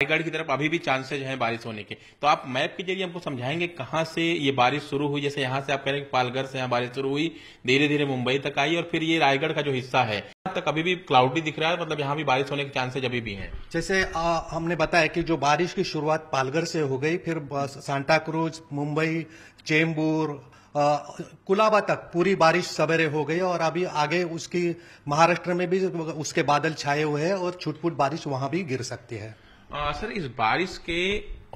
रायगढ़ की तरफ अभी भी चांसेज हैं बारिश होने के। तो आप मैप के जरिए हमको समझाएंगे कहाँ से ये बारिश शुरू हुई। जैसे यहाँ से आप कह रहे हैं कि पालघर से यहाँ बारिश शुरू हुई, धीरे धीरे मुंबई तक आई और फिर ये रायगढ़ का जो हिस्सा है तक अभी भी क्लाउडी दिख रहा है, मतलब यहाँ भी बारिश होने के चांसेज अभी भी हैं। जैसे हमने बताया कि जो बारिश की शुरुआत पालघर से हो गई, फिर सांता क्रूज, मुंबई, चेंबूर, कुलाबा तक पूरी बारिश सवेरे हो गई और अभी आगे उसकी महाराष्ट्र में भी उसके बादल छाए हुए हैं और छुटपुट बारिश वहां भी गिर सकती है। सर, इस बारिश के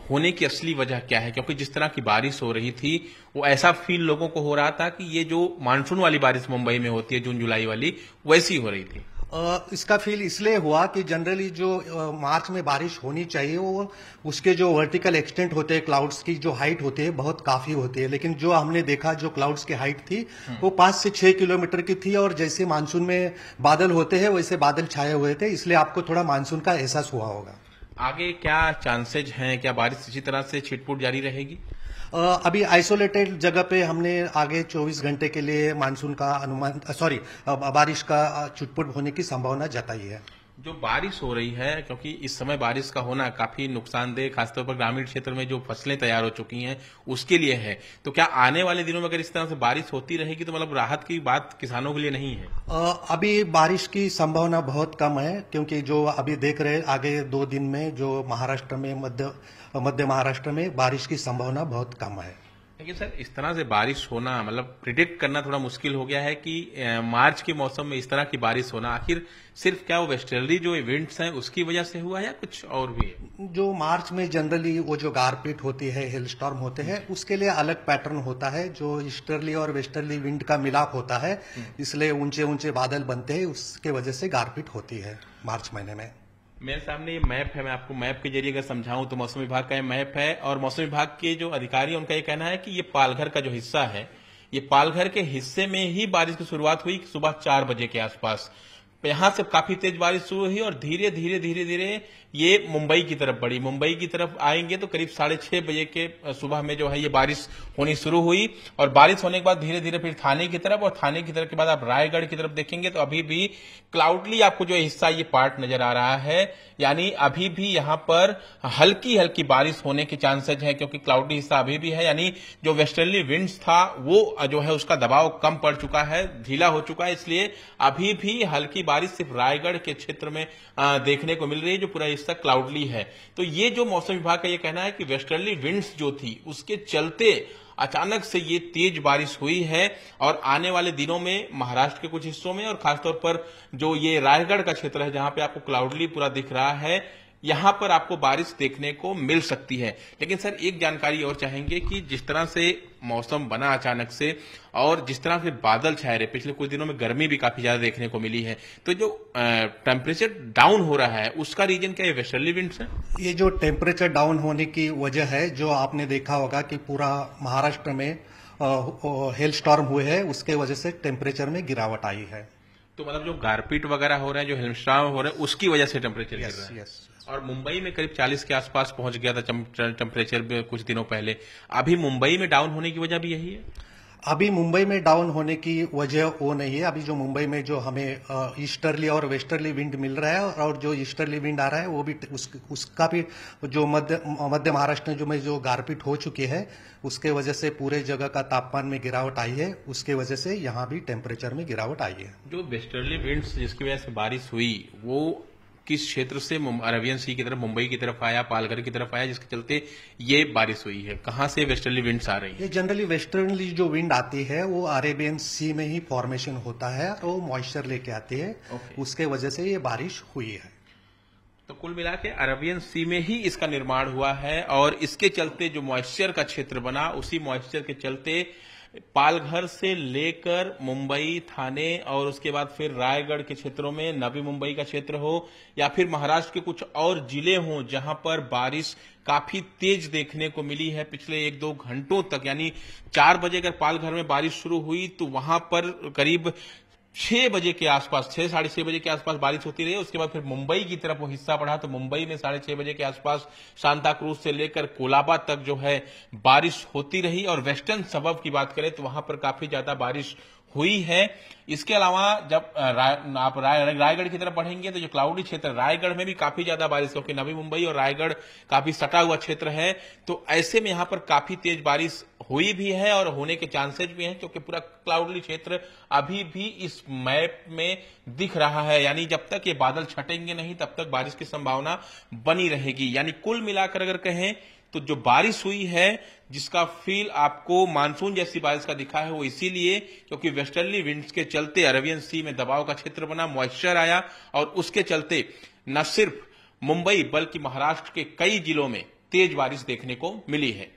होने की असली वजह क्या है? क्योंकि जिस तरह की बारिश हो रही थी वो ऐसा फील लोगों को हो रहा था कि ये जो मानसून वाली बारिश मुंबई में होती है जून जुलाई वाली, वैसी हो रही थी। इसका फील इसलिए हुआ कि जनरली जो मार्च में बारिश होनी चाहिए वो उसके जो वर्टिकल एक्सटेंट होते हैं, क्लाउड्स की जो हाइट होती है बहुत काफी होती है, लेकिन जो हमने देखा जो क्लाउड्स की हाइट थी वो 5 से 6 किलोमीटर की थी और जैसे मानसून में बादल होते हैं वैसे बादल छाए हुए थे, इसलिए आपको थोड़ा मानसून का एहसास हुआ होगा। आगे क्या चांसेज हैं? क्या बारिश इसी तरह से छिटपुट जारी रहेगी? अभी आइसोलेटेड जगह पे हमने आगे 24 घंटे के लिए मानसून का अनुमान बारिश का छुटपुट होने की संभावना जताई है। जो बारिश हो रही है, क्योंकि इस समय बारिश का होना काफी नुकसानदेह, खासतौर पर ग्रामीण क्षेत्र में जो फसलें तैयार हो चुकी हैं उसके लिए है, तो क्या आने वाले दिनों में अगर इस तरह से बारिश होती रहेगी तो मतलब राहत की बात किसानों के लिए नहीं है? अभी बारिश की संभावना बहुत कम है, क्योंकि जो अभी देख रहे आगे 2 दिन में जो महाराष्ट्र में मध्य महाराष्ट्र में बारिश की संभावना बहुत कम है। लेकिन सर, इस तरह से बारिश होना मतलब प्रिडिक्ट करना थोड़ा मुश्किल हो गया है कि मार्च के मौसम में इस तरह की बारिश होना, आखिर सिर्फ क्या वो वेस्टर्ली जो इवेंट्स हैं उसकी वजह से हुआ या कुछ और भी है? जो मार्च में जनरली वो जो गारपीट होती है, हेल स्टॉर्म होते हैं, उसके लिए अलग पैटर्न होता है, जो ईस्टर्ली और वेस्टर्ली विंड का मिलाप होता है, इसलिए ऊंचे ऊंचे बादल बनते हैं, उसके वजह से गारपीट होती है मार्च महीने में। मेरे सामने ये मैप है, मैं आपको मैप के जरिए अगर समझाऊं तो मौसम विभाग का ये मैप है और मौसम विभाग के जो अधिकारी हैं उनका ये कहना है कि ये पालघर का जो हिस्सा है, ये पालघर के हिस्से में ही बारिश की शुरुआत हुई सुबह 4 बजे के आसपास। यहां से काफी तेज बारिश शुरू हुई और धीरे धीरे धीरे धीरे ये मुंबई की तरफ बढ़ी। मुंबई की तरफ आएंगे तो करीब 6:30 बजे के सुबह में जो है ये बारिश होनी शुरू हुई और बारिश होने के बाद धीरे धीरे फिर थाने की तरफ, और थाने की तरफ के बाद आप रायगढ़ की तरफ देखेंगे तो अभी भी क्लाउडली आपको जो हिस्सा ये पार्ट नजर आ रहा है, यानी अभी भी यहां पर हल्की हल्की बारिश होने के चांसेज है, क्योंकि क्लाउडी हिस्सा अभी भी है, यानी जो वेस्टर्ली विंड्स था वो जो है उसका दबाव कम पड़ चुका है, ढीला हो चुका है, इसलिए अभी भी हल्की बारिश सिर्फ रायगढ़ के क्षेत्र में देखने को मिल रही है, जो पूरा हिस्सा क्लाउडली है। तो ये जो मौसम विभाग का ये कहना है कि वेस्टर्ली विंड्स जो थी उसके चलते अचानक से ये तेज बारिश हुई है और आने वाले दिनों में महाराष्ट्र के कुछ हिस्सों में और खासतौर पर जो ये रायगढ़ का क्षेत्र है जहां पे आपको क्लाउडली पूरा दिख रहा है, यहां पर आपको बारिश देखने को मिल सकती है। लेकिन सर, एक जानकारी और चाहेंगे कि जिस तरह से मौसम बना अचानक से और जिस तरह से बादल छाए रहे, पिछले कुछ दिनों में गर्मी भी काफी ज्यादा देखने को मिली है, तो जो टेम्परेचर डाउन हो रहा है उसका रीजन क्या है? वेस्टर्ली विंड्स है। ये जो टेम्परेचर डाउन होने की वजह है, जो आपने देखा होगा कि पूरा महाराष्ट्र में हेल स्टॉर्म हुए हैं, उसके वजह से टेम्परेचर में गिरावट आई है। तो मतलब जो गारपीट वगैरह हो रहे हैं, जो हिमस्राव हो रहे हैं, उसकी वजह से टेम्परेचर गिर रहा है। यस। और मुंबई में करीब 40 के आसपास पहुंच गया था टेम्परेचर कुछ दिनों पहले। अभी मुंबई में डाउन होने की वजह भी यही है? अभी मुंबई में डाउन होने की वजह वो नहीं है। अभी जो मुंबई में जो हमें ईस्टर्ली और वेस्टर्ली विंड मिल रहा है और जो ईस्टर्ली विंड आ रहा है वो भी उसका भी जो मध्य महाराष्ट्र जो गारपीट हो चुकी है उसके वजह से पूरे जगह का तापमान में गिरावट आई है, उसके वजह से यहाँ भी टेम्परेचर में गिरावट आई है। जो वेस्टर्ली विंड्स जिसकी वजह से बारिश हुई वो किस क्षेत्र से? अरेबियन सी की तरफ, मुंबई की तरफ आया, पालघर की तरफ आया, जिसके चलते ये बारिश हुई है? कहां से वेस्टर्ली विंड्स आ रही है? ये जनरली वेस्टर्नली जो विंड आती है वो अरेबियन सी में ही फॉर्मेशन होता है और वो मॉइस्चर लेके आती है, उसके वजह से ये बारिश हुई है। तो कुल मिला के अरेबियन सी में ही इसका निर्माण हुआ है और इसके चलते जो मॉइस्चर का क्षेत्र बना, उसी मॉइस्चर के चलते पालघर से लेकर मुंबई, थाने और उसके बाद फिर रायगढ़ के क्षेत्रों में, नवी मुंबई का क्षेत्र हो या फिर महाराष्ट्र के कुछ और जिले हों जहां पर बारिश काफी तेज देखने को मिली है पिछले 1-2 घंटों तक। यानी 4 बजे अगर पालघर में बारिश शुरू हुई तो वहां पर करीब 6 बजे के आसपास, 6 साढ़े 6 बजे के आसपास बारिश होती रही। उसके बाद फिर मुंबई की तरफ वो हिस्सा बढ़ा तो मुंबई में 6:30 बजे के आसपास सांता क्रूज से लेकर कोलाबा तक जो है बारिश होती रही। और वेस्टर्न सबब की बात करें तो वहां पर काफी ज्यादा बारिश हुई है। इसके अलावा जब आप रायगढ़ की तरफ बढ़ेंगे तो जो क्लाउडी क्षेत्र रायगढ़ में भी काफी ज्यादा बारिश, क्योंकि नवी मुंबई और रायगढ़ काफी सटा हुआ क्षेत्र है, तो ऐसे में यहां पर काफी तेज बारिश हुई भी है और होने के चांसेस भी हैं, क्योंकि पूरा क्लाउडी क्षेत्र अभी भी इस मैप में दिख रहा है। यानी जब तक ये बादल छटेंगे नहीं तब तक बारिश की संभावना बनी रहेगी। यानी कुल मिलाकर अगर कहें तो जो बारिश हुई है, जिसका फील आपको मानसून जैसी बारिश का दिखा है, वो इसीलिए क्योंकि वेस्टर्ली विंड्स के चलते अरेबियन सी में दबाव का क्षेत्र बना, मॉइस्चर आया और उसके चलते न सिर्फ मुंबई बल्कि महाराष्ट्र के कई जिलों में तेज बारिश देखने को मिली है।